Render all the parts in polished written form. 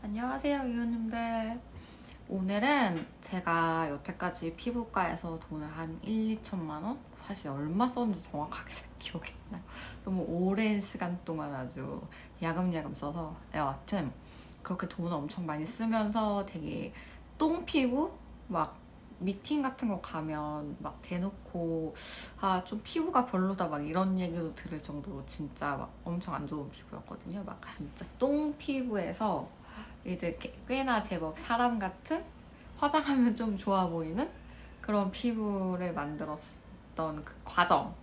안녕하세요, 이웃님들. 오늘은 제가 여태까지 피부과에서 돈을 한 1, 2천만 원? 사실 얼마 썼는지 정확하게 잘 기억이 안 나요. 너무 오랜 시간 동안 아주 야금야금 써서 여하튼 그렇게 돈을 엄청 많이 쓰면서 되게 똥피부? 막 미팅 같은 거 가면 막 대놓고 좀 피부가 별로다 막 이런 얘기도 들을 정도로 진짜 막 엄청 안 좋은 피부였거든요. 막 진짜 똥 피부에서 이제 꽤나 제법 사람 같은 화장하면 좀 좋아 보이는 그런 피부를 만들었던 그 과정.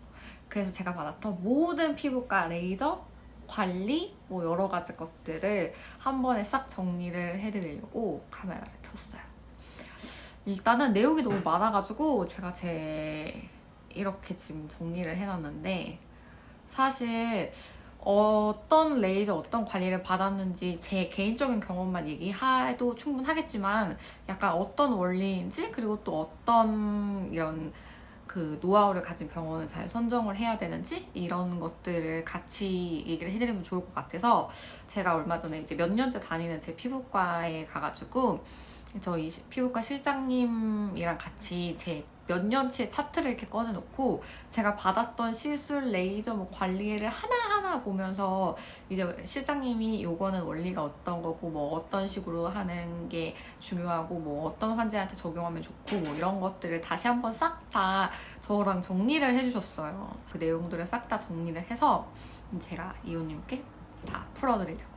그래서 제가 받았던 모든 피부과 레이저 관리 뭐 여러 가지 것들을 한 번에 싹 정리를 해드리려고 카메라를 켰어요. 일단은 내용이 너무 많아가지고 제가 이렇게 지금 정리를 해놨는데, 사실 어떤 레이저 어떤 관리를 받았는지 제 개인적인 경험만 얘기해도 충분하겠지만, 약간 어떤 원리인지 그리고 또 어떤 이런 그 노하우를 가진 병원을 잘 선정을 해야 되는지 이런 것들을 같이 얘기를 해드리면 좋을 것 같아서, 제가 얼마 전에 이제 몇 년째 다니는 제 피부과에 가가지고 저희 피부과 실장님이랑 같이 제 몇 년치의 차트를 이렇게 꺼내놓고 제가 받았던 시술, 레이저 뭐 관리를 하나하나 보면서, 이제 실장님이 요거는 원리가 어떤 거고 뭐 어떤 식으로 하는 게 중요하고 뭐 어떤 환자한테 적용하면 좋고 뭐 이런 것들을 다시 한번 싹 다 저랑 정리를 해주셨어요. 그 내용들을 싹 다 정리를 해서 제가 이호님께 다 풀어드리려고.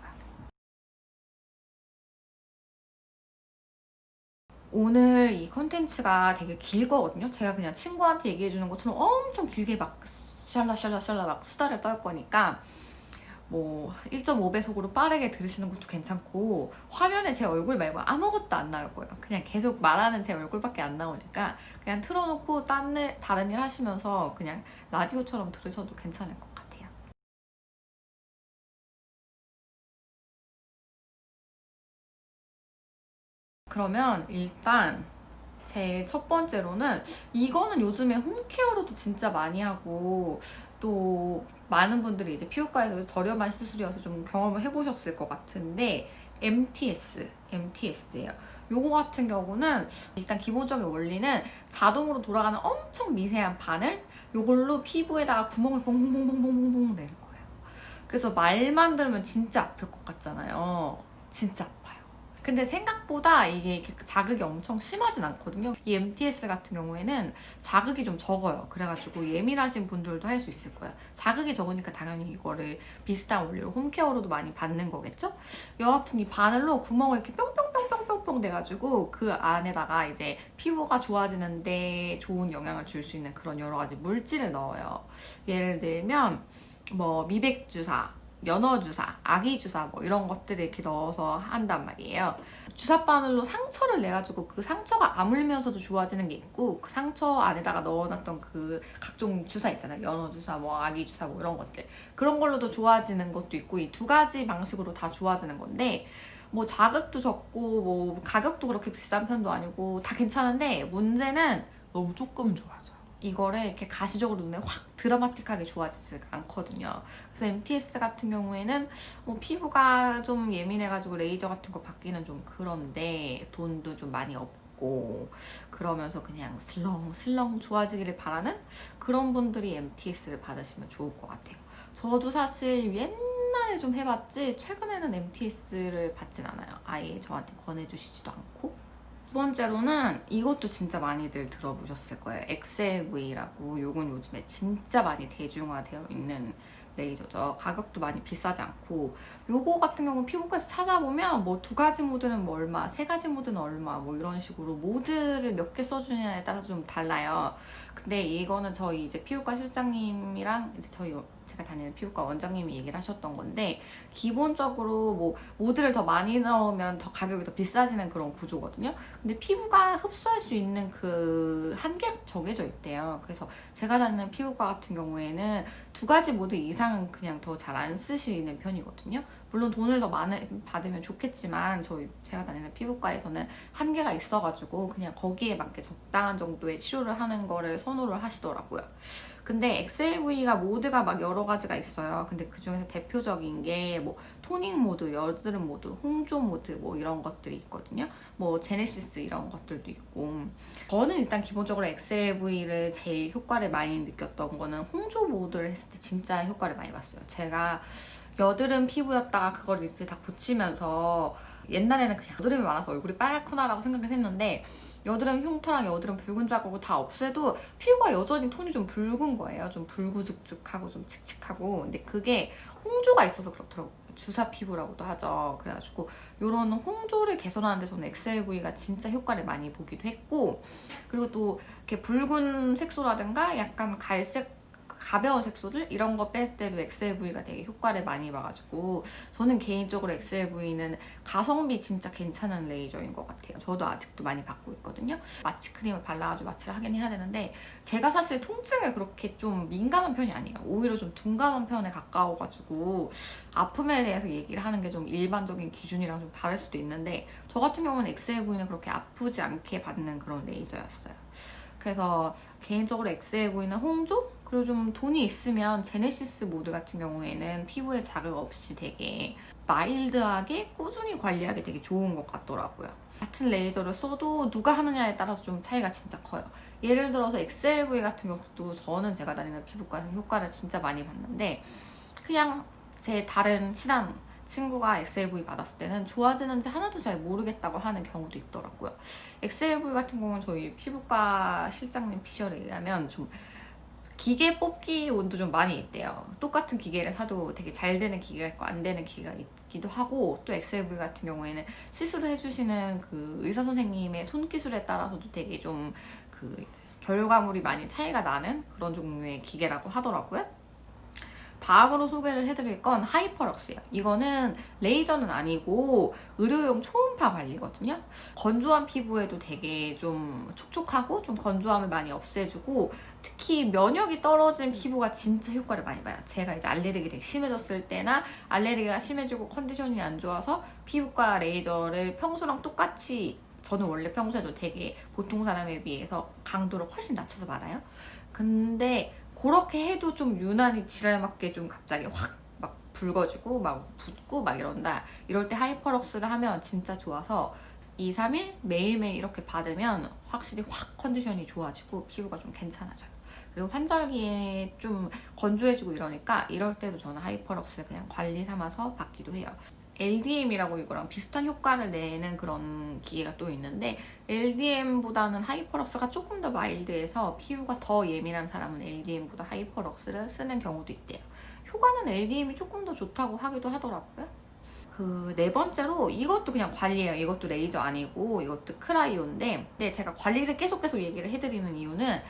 오늘 이 컨텐츠가 되게 길거든요. 제가 그냥 친구한테 얘기해주는 것처럼 엄청 길게 막 샬라샬라샬라 막 수다를 떨 거니까 뭐 1.5배속으로 빠르게 들으시는 것도 괜찮고, 화면에 제 얼굴 말고 아무것도 안 나올 거예요. 그냥 계속 말하는 제 얼굴밖에 안 나오니까 그냥 틀어놓고 다른 일 하시면서 그냥 라디오처럼 들으셔도 괜찮을 것 같아요. 그러면 일단 제일 첫 번째로는, 이거는 요즘에 홈케어로도 진짜 많이 하고 또 많은 분들이 이제 피부과에서 저렴한 시술이어서 좀 경험을 해보셨을 것 같은데, MTS예요. 요거 같은 경우는 일단 기본적인 원리는 자동으로 돌아가는 엄청 미세한 바늘, 요걸로 피부에다가 구멍을 봉봉봉봉봉봉봉 내는 거예요. 그래서 말만 들으면 진짜 아플 것 같잖아요. 진짜 아파요. 근데 생각보다 이게 이렇게 자극이 엄청 심하진 않거든요. 이 MTS 같은 경우에는 자극이 좀 적어요. 그래가지고 예민하신 분들도 할 수 있을 거예요. 자극이 적으니까 당연히 이거를 비슷한 원리로 홈케어로도 많이 받는 거겠죠? 여하튼 이 바늘로 구멍을 이렇게 뿅뿅뿅뿅뿅뿅 내가지고 그 안에다가 이제 피부가 좋아지는데 좋은 영향을 줄 수 있는 그런 여러 가지 물질을 넣어요. 예를 들면 뭐 미백주사, 연어주사, 아기주사 뭐 이런 것들을 이렇게 넣어서 한단 말이에요. 주사바늘로 상처를 내가지고 그 상처가 아물면서도 좋아지는 게 있고, 그 상처 안에다가 넣어놨던 그 각종 주사 있잖아요. 연어주사, 뭐 아기주사 뭐 이런 것들. 그런 걸로도 좋아지는 것도 있고, 이 두 가지 방식으로 다 좋아지는 건데, 뭐 자극도 적고 뭐 가격도 그렇게 비싼 편도 아니고 다 괜찮은데, 문제는 너무 조금 좋아져요. 이거를 이렇게 가시적으로 눈에 확 드라마틱하게 좋아지지 않거든요. 그래서 MTS 같은 경우에는 뭐 피부가 좀 예민해가지고 레이저 같은 거 받기는 좀 그런데, 돈도 좀 많이 없고 그러면서 그냥 슬렁슬렁 좋아지기를 바라는 그런 분들이 MTS를 받으시면 좋을 것 같아요. 저도 사실 옛날에 좀 해봤지 최근에는 MTS를 받진 않아요. 아예 저한테 권해주시지도 않고. 두 번째로는 이것도 진짜 많이들 들어보셨을 거예요. XLV라고. 요건 요즘에 진짜 많이 대중화되어 있는 레이저죠. 가격도 많이 비싸지 않고, 요거 같은 경우는 피부과에서 찾아보면 뭐 2가지 모드는 뭐 얼마, 3가지 모드는 얼마 뭐 이런 식으로 모드를 몇 개 써주냐에 따라서 좀 달라요. 근데 이거는 저희 이제 피부과 실장님이랑 이제 제가 다니는 피부과 원장님이 얘기를 하셨던 건데, 기본적으로 뭐 모드를 더 많이 넣으면 더 가격이 더 비싸지는 그런 구조거든요. 근데 피부가 흡수할 수 있는 그 한계가 정해져 있대요. 그래서 제가 다니는 피부과 같은 경우에는 2가지 모드 이상은 그냥 더 잘 안 쓰시는 편이거든요. 물론 돈을 더 많이 받으면 좋겠지만 제가 다니는 피부과에서는 한계가 있어가지고 그냥 거기에 맞게 적당한 정도의 치료를 하는 거를 선호를 하시더라고요. 근데 XLV가 모드가 막 여러 가지가 있어요. 근데 그 중에서 대표적인 게 뭐 토닝 모드, 여드름 모드, 홍조 모드 뭐 이런 것들이 있거든요. 뭐 제네시스 이런 것들도 있고, 저는 일단 기본적으로 XLV를 제일 효과를 많이 느꼈던 거는 홍조 모드를 했을 때 진짜 효과를 많이 봤어요. 제가 여드름 피부였다가 그걸 이제 다 고치면서 옛날에는 그냥 여드름이 많아서 얼굴이 빨갛구나라고 생각을 했는데, 여드름 흉터랑 여드름 붉은 자국을 다 없애도 피부가 여전히 톤이 좀 붉은 거예요. 좀 붉고죽죽하고 좀 칙칙하고. 근데 그게 홍조가 있어서 그렇더라고요. 주사 피부라고도 하죠. 그래가지고 이런 홍조를 개선하는 데 저는 XLV가 진짜 효과를 많이 보기도 했고, 그리고 또 이렇게 붉은 색소라든가 약간 갈색 가벼운 색소들 이런 거 뺄 때도 XLV가 되게 효과를 많이 봐가지고, 저는 개인적으로 XLV는 가성비 진짜 괜찮은 레이저인 것 같아요. 저도 아직도 많이 받고 있거든요. 마취 크림을 발라가지고 마취를 하긴 해야 되는데, 제가 사실 통증에 그렇게 좀 민감한 편이 아니에요. 오히려 좀 둔감한 편에 가까워가지고 아픔에 대해서 얘기를 하는 게 좀 일반적인 기준이랑 좀 다를 수도 있는데, 저 같은 경우는 XLV는 그렇게 아프지 않게 받는 그런 레이저였어요. 그래서 개인적으로 XLV는 홍조? 그리고 좀 돈이 있으면 제네시스 모드 같은 경우에는 피부에 자극 없이 되게 마일드하게 꾸준히 관리하기 되게 좋은 것 같더라고요. 같은 레이저를 써도 누가 하느냐에 따라서 좀 차이가 진짜 커요. 예를 들어서 XLV 같은 경우도 저는 제가 다니는 피부과에서 효과를 진짜 많이 봤는데, 그냥 제 다른 친한 친구가 XLV 받았을 때는 좋아지는지 하나도 잘 모르겠다고 하는 경우도 있더라고요. XLV 같은 경우는 저희 피부과 실장님 피셜에 의하면 좀 기계 뽑기 운도 좀 많이 있대요. 똑같은 기계를 사도 되게 잘 되는 기계가 있고 안 되는 기계가 있기도 하고, 또 XLV 같은 경우에는 시술을 해주시는 그 의사 선생님의 손기술에 따라서도 되게 좀 그 결과물이 많이 차이가 나는 그런 종류의 기계라고 하더라고요. 다음으로 소개를 해드릴 건 하이퍼럭스예요. 이거는 레이저는 아니고 의료용 초음파 관리거든요. 건조한 피부에도 되게 좀 촉촉하고 좀 건조함을 많이 없애주고, 특히 면역이 떨어진 피부가 진짜 효과를 많이 봐요. 제가 이제 알레르기 되게 심해졌을 때나 알레르기가 심해지고 컨디션이 안 좋아서 피부과 레이저를 평소랑 똑같이, 저는 원래 평소에도 되게 보통 사람에 비해서 강도를 훨씬 낮춰서 받아요. 근데 그렇게 해도 좀 유난히 지랄맞게 좀 갑자기 확 막 붉어지고 막 붓고 막 이런다. 이럴 때 하이퍼럭스를 하면 진짜 좋아서 2, 3일 매일매일 이렇게 받으면 확실히 확 컨디션이 좋아지고 피부가 좀 괜찮아져요. 그리고 환절기에 좀 건조해지고 이러니까 이럴 때도 저는 하이퍼럭스를 그냥 관리 삼아서 받기도 해요. LDM이라고 이거랑 비슷한 효과를 내는 그런 기계가 또 있는데, LDM보다는 하이퍼럭스가 조금 더 마일드해서 피부가 더 예민한 사람은 LDM보다 하이퍼럭스를 쓰는 경우도 있대요. 효과는 LDM이 조금 더 좋다고 하기도 하더라고요. 그 네 번째로, 이것도 그냥 관리예요. 이것도 레이저 아니고 이것도 크라이오인데, 근데 제가 관리를 계속 얘기를 해드리는 이유는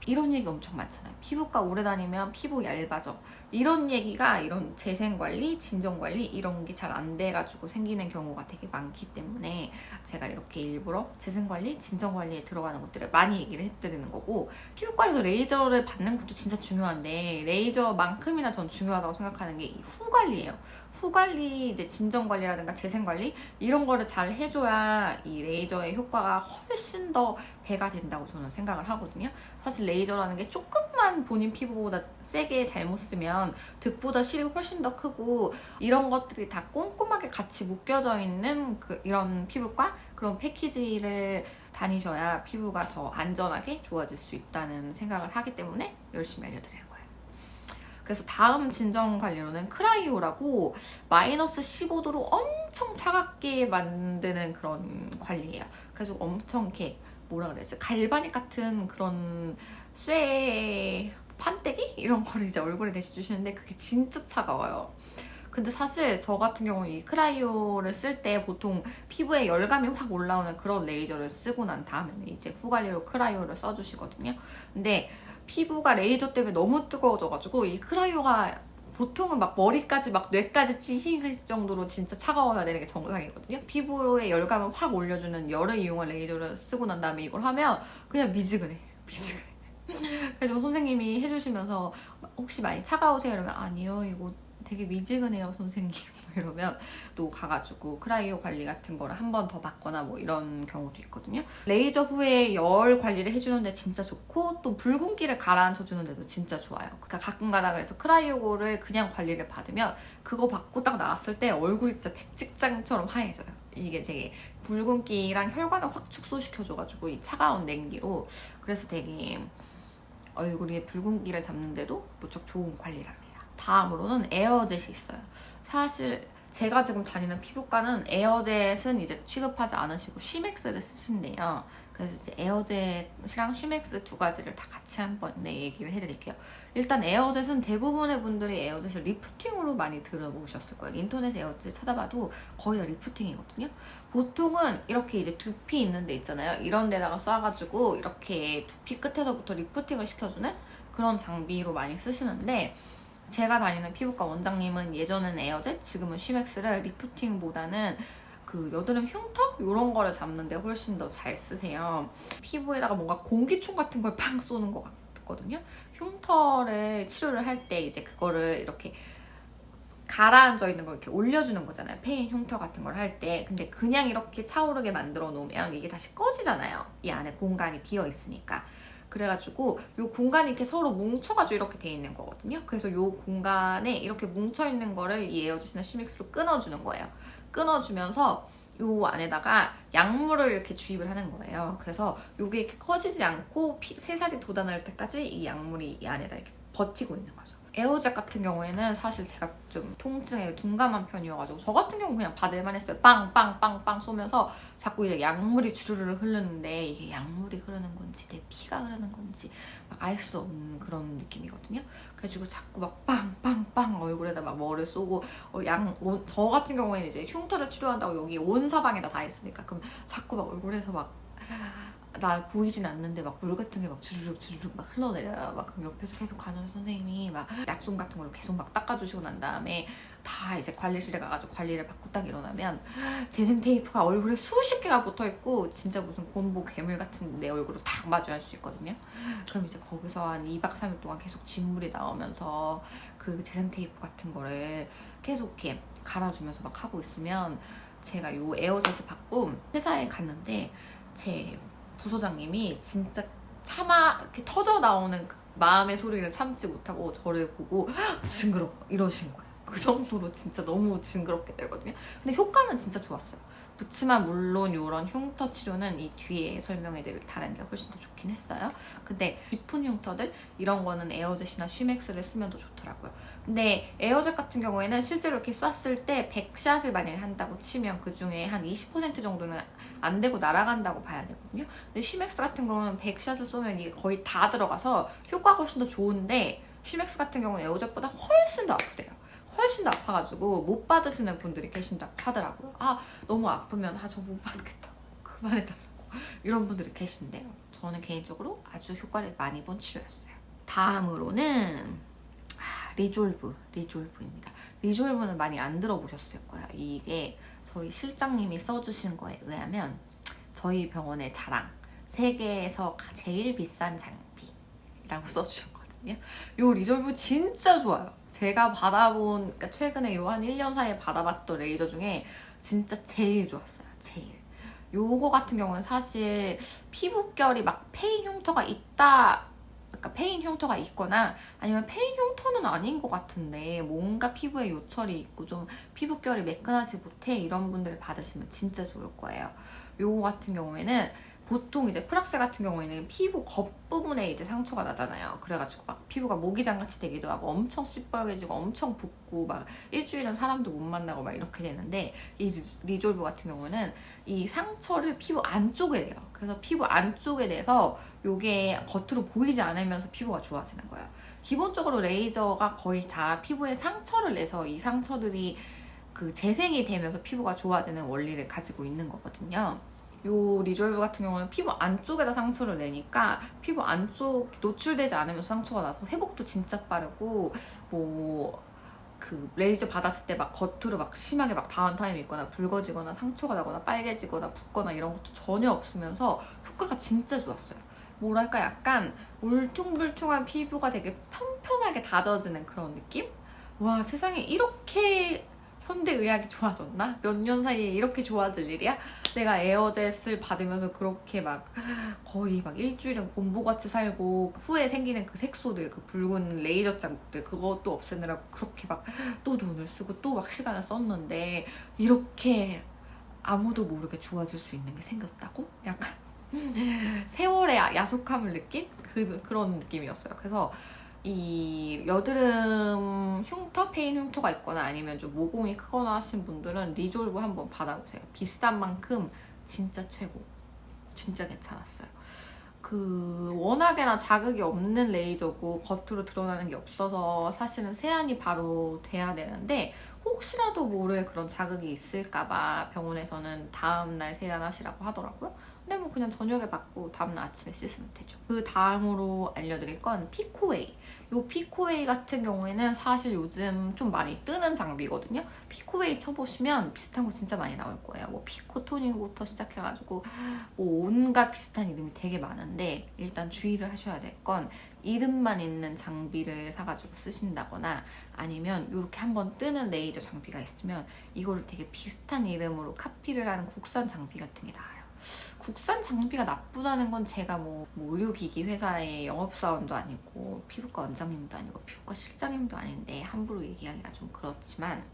이런 얘기 엄청 많잖아요. 피부과 오래 다니면 피부 얇아져. 이런 얘기가, 이런 재생관리, 진정관리 이런 게 잘 안 돼가지고 생기는 경우가 되게 많기 때문에 제가 이렇게 일부러 재생관리, 진정관리에 들어가는 것들을 많이 얘기를 해드리는 거고, 피부과에서 레이저를 받는 것도 진짜 중요한데 레이저만큼이나 전 중요하다고 생각하는 게 이 후관리예요. 후관리, 이제 진정관리라든가 재생관리 이런 거를 잘 해줘야 이 레이저의 효과가 훨씬 더 배가 된다고 저는 생각을 하거든요. 사실 레이저라는 게 조금만 본인 피부보다 세게 잘못 쓰면 득보다 실이 훨씬 더 크고, 이런 것들이 다 꼼꼼하게 같이 묶여져 있는 이런 피부과 그런 패키지를 다니셔야 피부가 더 안전하게 좋아질 수 있다는 생각을 하기 때문에 열심히 알려드리는 거예요. 그래서 다음 진정 관리로는 크라이오라고 마이너스 15도로 엄청 차갑게 만드는 그런 관리예요. 그래서 엄청 이렇게 뭐라 그래야지, 갈바닉 같은 그런 쇠 판때기? 이런 거를 이제 얼굴에 대시주시는데 그게 진짜 차가워요. 근데 사실 저 같은 경우는 이 크라이오를 쓸 때 보통 피부에 열감이 확 올라오는 그런 레이저를 쓰고 난 다음에는 이제 후관리로 크라이오를 써주시거든요. 근데 피부가 레이저 때문에 너무 뜨거워져가지고 이 크라이오가 보통은 막 머리까지 막 뇌까지 찌힐 정도로 진짜 차가워야 되는 게 정상이거든요. 피부에 열감을 확 올려주는 열을 이용한 레이저를 쓰고 난 다음에 이걸 하면 그냥 미지근해. 그래서 선생님이 해주시면서 혹시 많이 차가우세요? 이러면 아니요, 이거 되게 미지근해요 선생님 이러면 또 가가지고 크라이오 관리 같은 거를 한 번 더 받거나 뭐 이런 경우도 있거든요. 레이저 후에 열 관리를 해주는데 진짜 좋고 또 붉은기를 가라앉혀 주는데도 진짜 좋아요. 그러니까 가끔 가다가 그래서 크라이오를 그냥 관리를 받으면 그거 받고 딱 나왔을 때 얼굴이 진짜 백직장처럼 하얘져요. 이게 되게 붉은기랑 혈관을 확 축소시켜줘가지고 이 차가운 냉기로 그래서 되게 얼굴에 붉은기를 잡는데도 무척 좋은 관리랍니다. 다음으로는 에어젯이 있어요. 사실 제가 지금 다니는 피부과는 에어젯은 이제 취급하지 않으시고 쉬맥스를 쓰신대요. 그래서 이제 에어젯이랑 쉬맥스 두 가지를 다 같이 한번 얘기를 해드릴게요. 일단 에어젯은 대부분의 분들이 에어젯을 리프팅으로 많이 들어보셨을 거예요. 인터넷에 에어젯 찾아봐도 거의 다 리프팅이거든요. 보통은 이렇게 이제 두피 있는 데 있잖아요. 이런 데다가 쏴가지고 이렇게 두피 끝에서부터 리프팅을 시켜주는 그런 장비로 많이 쓰시는데 제가 다니는 피부과 원장님은 예전에는 에어젯, 지금은 쉬맥스를 리프팅보다는 그 여드름 흉터? 이런 거를 잡는데 훨씬 더 잘 쓰세요. 피부에다가 뭔가 공기총 같은 걸 팡 쏘는 것 같거든요. 흉터를 치료를 할 때 이제 그거를 이렇게 가라앉아 있는 걸 이렇게 올려주는 거잖아요. 페인 흉터 같은 걸 할 때. 근데 그냥 이렇게 차오르게 만들어 놓으면 이게 다시 꺼지잖아요. 이 안에 공간이 비어 있으니까. 그래가지고 이 공간이 이렇게 서로 뭉쳐가지고 이렇게 돼 있는 거거든요. 그래서 이 공간에 이렇게 뭉쳐있는 거를 이 에어젯이나 쉬맥스로 끊어주는 거예요. 끊어주면서 이 안에다가 약물을 이렇게 주입을 하는 거예요. 그래서 이게 이렇게 커지지 않고 새살이 돋아날 때까지 이 약물이 이 안에다 이렇게 버티고 있는 거죠. 에어젯 같은 경우에는 사실 제가 좀 통증에 둔감한 편이어가지고 저 같은 경우는 그냥 받을만 했어요. 빵빵빵빵 쏘면서 자꾸 이제 약물이 주르르 흐르는데 이게 약물이 흐르는 건지 내 피가 흐르는 건지 막 알 수 없는 그런 느낌이거든요. 그래가지고 자꾸 막 빵빵빵 얼굴에다 막 뭐를 쏘고 저 같은 경우에는 이제 흉터를 치료한다고 여기 온 사방에다 다 했으니까 그럼 자꾸 막 얼굴에서 막 나 보이진 않는데 막 물 같은 게 막 주르륵 막 흘러내려요. 막 그럼 옆에서 계속 간호사 선생님이 막 약솜 같은 걸로 계속 막 닦아주시고 난 다음에 다 이제 관리실에 가가지고 관리를 받고 딱 일어나면 재생 테이프가 얼굴에 수십 개가 붙어있고 진짜 무슨 곰보 괴물 같은 내 얼굴로 딱 마주할 수 있거든요. 그럼 이제 거기서 한 2박 3일 동안 계속 진물이 나오면서 그 재생 테이프 같은 거를 계속 이렇게 갈아주면서 막 하고 있으면 제가 요 에어젯을 받고 회사에 갔는데 제 부서장님이 진짜 이렇게 터져 나오는 그 마음의 소리를 참지 못하고 저를 보고 징그러워 이러신 거예요. 그 정도로 진짜 너무 징그럽게 되거든요. 근데 효과는 진짜 좋았어요. 그렇지만 물론 이런 흉터 치료는 이 뒤에 설명해드릴 다른 게 훨씬 더 좋긴 했어요. 근데 깊은 흉터들 이런 거는 에어젯이나 쉬맥스를 쓰면 더 좋더라고요. 근데 에어젯 같은 경우에는 실제로 이렇게 쐈을 때 100샷을 만약에 한다고 치면 그 중에 한 20% 정도는 안 되고 날아간다고 봐야 되거든요. 근데 쉬맥스 같은 경우는 100샷을 쏘면 이게 거의 다 들어가서 효과가 훨씬 더 좋은데 쉬맥스 같은 경우는 에어젯보다 훨씬 더 아프대요. 훨씬 더 아파가지고 못 받으시는 분들이 계신다고 하더라고요. 너무 아프면 저 못 받겠다고 그만해달라고 이런 분들이 계신데요. 저는 개인적으로 아주 효과를 많이 본 치료였어요. 다음으로는 리졸브입니다. 리졸브는 많이 안 들어보셨을 거예요. 이게 저희 실장님이 써주신 거에 의하면 저희 병원의 자랑, 세계에서 제일 비싼 장비라고 써주셨거든요. 요 리졸브 진짜 좋아요. 제가 받아본, 그러니까 최근에 요 한 1년 사이에 받아봤던 레이저 중에 진짜 제일 좋았어요. 제일. 요거 같은 경우는 사실 피부결이 막 페인 흉터가 있다, 그러니까 페인 흉터가 있거나 아니면 페인 흉터는 아닌 것 같은데 뭔가 피부에 요철이 있고 좀 피부결이 매끈하지 못해 이런 분들을 받으시면 진짜 좋을 거예요. 요거 같은 경우에는 보통 이제 프락셀 같은 경우에는 피부 겉부분에 이제 상처가 나잖아요. 그래가지고 막 피부가 모기장같이 되기도 하고 엄청 시뻘개지고 엄청 붓고 막 일주일은 사람도 못 만나고 막 이렇게 되는데 이 리졸브 같은 경우는 이 상처를 피부 안쪽에 내요. 그래서 피부 안쪽에 내서 요게 겉으로 보이지 않으면서 피부가 좋아지는 거예요. 기본적으로 레이저가 거의 다 피부에 상처를 내서 이 상처들이 그 재생이 되면서 피부가 좋아지는 원리를 가지고 있는 거거든요. 요 리졸브 같은 경우는 피부 안쪽에다 상처를 내니까 피부 안쪽 노출되지 않으면서 상처가 나서 회복도 진짜 빠르고 그 레이저 받았을 때 막 겉으로 막 심하게 막 다운타임이 있거나 붉어지거나 상처가 나거나 빨개지거나 붓거나 이런 것도 전혀 없으면서 효과가 진짜 좋았어요. 뭐랄까 약간 울퉁불퉁한 피부가 되게 편편하게 다져지는 그런 느낌? 와, 세상에 이렇게 현대의학이 좋아졌나? 몇 년 사이에 이렇게 좋아질 일이야? 내가 에어젯을 받으면서 그렇게 막 거의 막 일주일은 곰보같이 살고 후에 생기는 그 색소들, 그 붉은 레이저 자국들 그것도 없애느라고 그렇게 막 또 돈을 쓰고 또 막 시간을 썼는데 이렇게 아무도 모르게 좋아질 수 있는 게 생겼다고? 약간 세월의 야속함을 느낀 그런 느낌이었어요. 그래서 이 여드름 흉터, 페인 흉터가 있거나 아니면 좀 모공이 크거나 하신 분들은 리졸브 한번 받아보세요. 비싼 만큼 진짜 최고. 진짜 괜찮았어요. 그 워낙에나 자극이 없는 레이저고 겉으로 드러나는 게 없어서 사실은 세안이 바로 돼야 되는데 혹시라도 모를 그런 자극이 있을까봐 병원에서는 다음날 세안하시라고 하더라고요. 근데 뭐 그냥 저녁에 받고 다음날 아침에 씻으면 되죠. 그 다음으로 알려드릴 건 피코웨이. 요 피코웨이 같은 경우에는 사실 요즘 좀 많이 뜨는 장비거든요. 피코웨이 쳐보시면 비슷한 거 진짜 많이 나올 거예요. 뭐 피코토닉부터 시작해가지고 뭐 온갖 비슷한 이름이 되게 많은데 일단 주의를 하셔야 될 건 이름만 있는 장비를 사가지고 쓰신다거나 아니면 이렇게 한번 뜨는 레이저 장비가 있으면 이거를 되게 비슷한 이름으로 카피를 하는 국산 장비 같은 게 나와요. 국산 장비가 나쁘다는 건 제가 뭐 의료기기 회사의 영업사원도 아니고 피부과 원장님도 아니고 피부과 실장님도 아닌데 함부로 얘기하기가 좀 그렇지만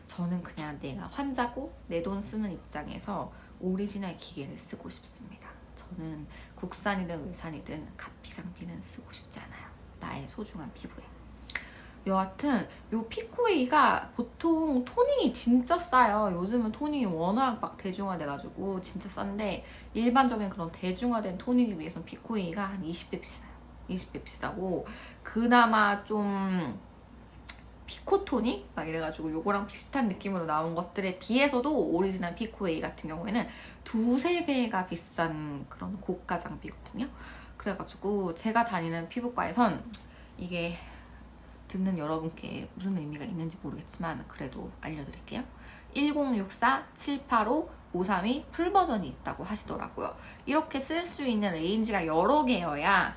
저는 그냥 내가 환자고 내 돈 쓰는 입장에서 오리지널 기계를 쓰고 싶습니다. 저는 국산이든 외산이든 카피 장비는 쓰고 싶지 않아요. 나의 소중한 피부에. 여하튼 요 피코웨이가 보통 토닝이 진짜 싸요. 요즘은 토닝이 워낙 막 대중화돼가지고 진짜 싼데 일반적인 그런 대중화된 토닝에 비해서는 피코웨이가 한 20배 비싸요. 20배 비싸고 그나마 좀 피코토닉 막 이래가지고 요거랑 비슷한 느낌으로 나온 것들에 비해서도 오리지널 피코웨이 같은 경우에는 두세 배가 비싼 그런 고가 장비거든요. 그래가지고 제가 다니는 피부과에선 이게 듣는 여러분께 무슨 의미가 있는지 모르겠지만 그래도 알려드릴게요. 1064-785-532 풀버전이 있다고 하시더라고요. 이렇게 쓸 수 있는 레인지가 여러 개여야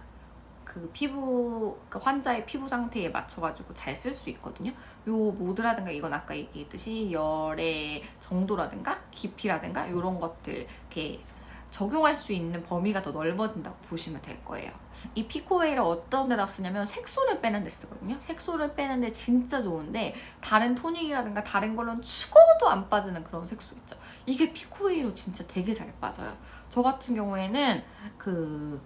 그 피부, 그 환자의 피부 상태에 맞춰가지고 잘 쓸 수 있거든요. 요 모드라든가 이건 아까 얘기했듯이 열의 정도라든가 깊이라든가 이런 것들 이렇게 적용할 수 있는 범위가 더 넓어진다고 보시면 될 거예요. 이 피코웨이를 어떤 데다 쓰냐면 색소를 빼는 데 쓰거든요. 색소를 빼는데 진짜 좋은데 다른 토닉이라든가 다른 걸로는 죽어도 안 빠지는 그런 색소 있죠. 이게 피코웨이로 진짜 되게 잘 빠져요. 저 같은 경우에는 그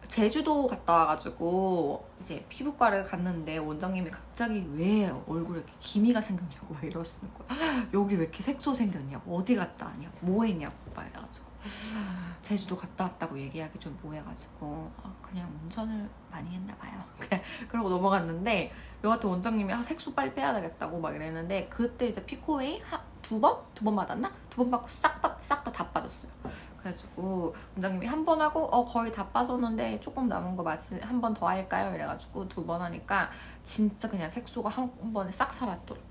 제주도 갔다 와가지고 이제 피부과를 갔는데 원장님이 갑자기 왜 얼굴에 이렇게 기미가 생겼냐고 막 이러시는 거야. 여기 왜 이렇게 색소 생겼냐고, 어디 갔다 왔냐고, 뭐 했냐고 막 이래가지고 제주도 갔다 왔다고 얘기하기 좀 뭐해가지고 그냥 운전을 많이 했나 봐요. 그러고 넘어갔는데 여하튼 원장님이 색소 빨리 빼야 되겠다고 막 이랬는데 그때 이제 피코웨이 두 번 받았나? 두 번 받고 싹 다 빠졌어요. 그래가지고 원장님이 한 번 하고 거의 다 빠졌는데 조금 남은 거 한 번 더 할까요? 이래가지고 두 번 하니까 진짜 그냥 색소가 한 번에 싹 사라지더라고요.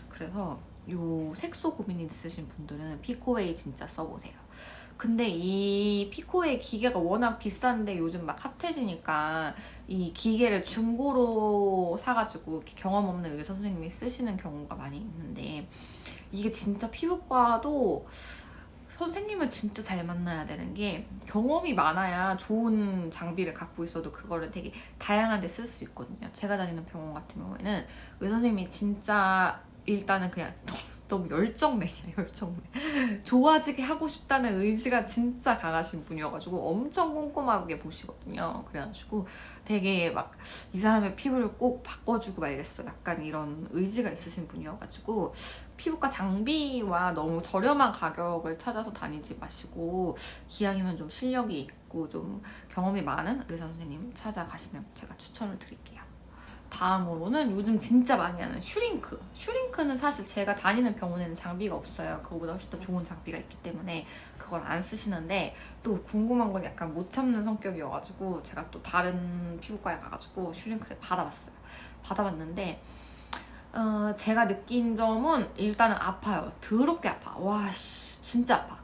그래서 요 색소 고민이 있으신 분들은 피코웨이 진짜 써보세요. 근데 이 피코웨이 기계가 워낙 비싼데 요즘 막 핫해지니까 이 기계를 중고로 사가지고 경험 없는 의사 선생님이 쓰시는 경우가 많이 있는데 이게 진짜 피부과도 선생님을 진짜 잘 만나야 되는 게 경험이 많아야 좋은 장비를 갖고 있어도 그거를 되게 다양한 데 쓸 수 있거든요. 제가 다니는 병원 같은 경우에는 의사 선생님이 진짜 일단은 그냥 너무 열정맨이야, 열정맨. 좋아지게 하고 싶다는 의지가 진짜 강하신 분이어가지고 엄청 꼼꼼하게 보시거든요. 그래가지고 되게 막 이 사람의 피부를 꼭 바꿔주고 말겠어. 약간 이런 의지가 있으신 분이어가지고 피부과 장비와 너무 저렴한 가격을 찾아서 다니지 마시고 기왕이면 좀 실력이 있고 좀 경험이 많은 의사 선생님 찾아가시는 거 제가 추천을 드릴게요. 다음으로는 요즘 진짜 많이 하는 슈링크. 슈링크는 사실 제가 다니는 병원에는 장비가 없어요. 그거보다 훨씬 더 좋은 장비가 있기 때문에 그걸 안 쓰시는데 또 궁금한 건 약간 못 참는 성격이어가지고 제가 또 다른 피부과에 가가지고 슈링크를 받아봤어요. 받아봤는데 제가 느낀 점은 일단은 아파요. 더럽게 아파. 와 씨 진짜 아파.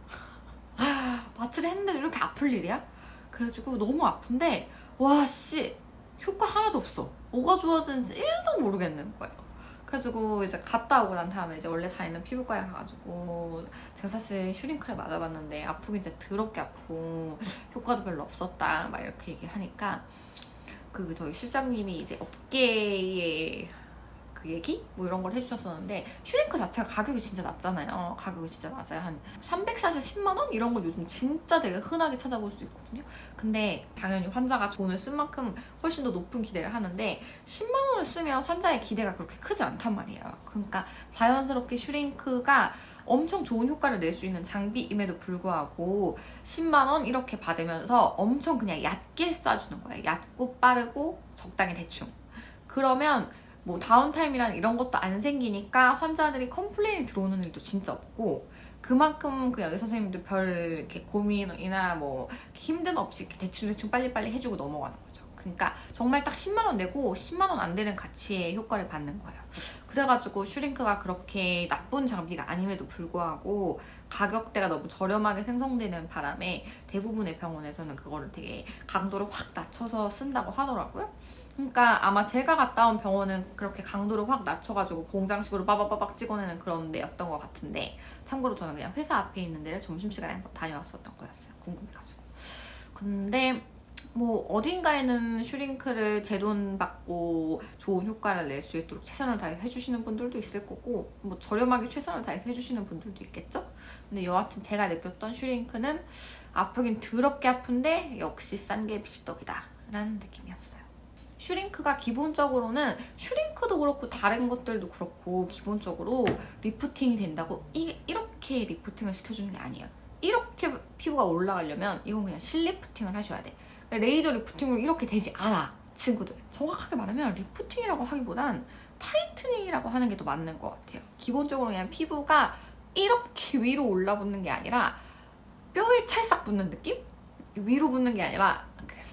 마취를 했는데 이렇게 아플 일이야? 그래가지고 너무 아픈데 와 씨 효과 하나도 없어. 뭐가 좋아지는지 1도 모르겠는 거예요. 그래가지고 이제 갔다 오고 난 다음에 이제 원래 다니는 피부과에 가가지고 제가 사실 슈링크를 맞아봤는데 아프긴 진짜 더럽게 아프고 효과도 별로 없었다 막 이렇게 얘기를 하니까 그 저희 실장님이 이제 업계의 그 얘기? 뭐 이런 걸 해주셨었는데 슈링크 자체가 가격이 진짜 낮잖아요. 가격이 진짜 낮아요. 한 300샷에 10만원? 이런 걸 요즘 진짜 되게 흔하게 찾아볼 수 있거든요. 근데 당연히 환자가 돈을 쓴 만큼 훨씬 더 높은 기대를 하는데 10만원을 쓰면 환자의 기대가 그렇게 크지 않단 말이에요. 그러니까 자연스럽게 슈링크가 엄청 좋은 효과를 낼 수 있는 장비임에도 불구하고 10만원 이렇게 받으면서 엄청 그냥 얕게 쏴주는 거예요. 얕고 빠르고 적당히 대충. 그러면 뭐 다운타임이란 이런 것도 안 생기니까 환자들이 컴플레인이 들어오는 일도 진짜 없고 그만큼 그 의사 선생님도 별 이렇게 고민이나 뭐 힘든 없이 이렇게 대충 빨리빨리 해주고 넘어가는 거죠. 그러니까 정말 딱 10만 원 내고 10만 원 안 되는 가치의 효과를 받는 거예요. 그래가지고 슈링크가 그렇게 나쁜 장비가 아님에도 불구하고 가격대가 너무 저렴하게 생성되는 바람에 대부분의 병원에서는 그거를 되게 강도를 확 낮춰서 쓴다고 하더라고요. 그러니까 아마 제가 갔다 온 병원은 그렇게 강도를 확 낮춰가지고 공장식으로 빠바바박 찍어내는 그런 데였던 것 같은데 참고로 저는 그냥 회사 앞에 있는 데를 점심시간에 한번 다녀왔었던 거였어요. 궁금해가지고. 근데 뭐 어딘가에는 슈링크를 제 돈 받고 좋은 효과를 낼 수 있도록 최선을 다해서 해주시는 분들도 있을 거고 뭐 저렴하게 최선을 다해서 해주시는 분들도 있겠죠? 근데 여하튼 제가 느꼈던 슈링크는 아프긴 더럽게 아픈데 역시 싼 게 비지떡이다 라는 느낌이었어요. 슈링크가 기본적으로는 슈링크도 그렇고 다른 것들도 그렇고 기본적으로 리프팅이 된다고 이렇게 리프팅을 시켜주는 게 아니에요. 이렇게 피부가 올라가려면 이건 그냥 실리프팅을 하셔야 돼. 레이저 리프팅으로 이렇게 되지 않아 친구들. 정확하게 말하면 리프팅이라고 하기보단 타이트닝이라고 하는 게 더 맞는 것 같아요. 기본적으로 그냥 피부가 이렇게 위로 올라붙는 게 아니라 뼈에 찰싹 붙는 느낌? 위로 붙는 게 아니라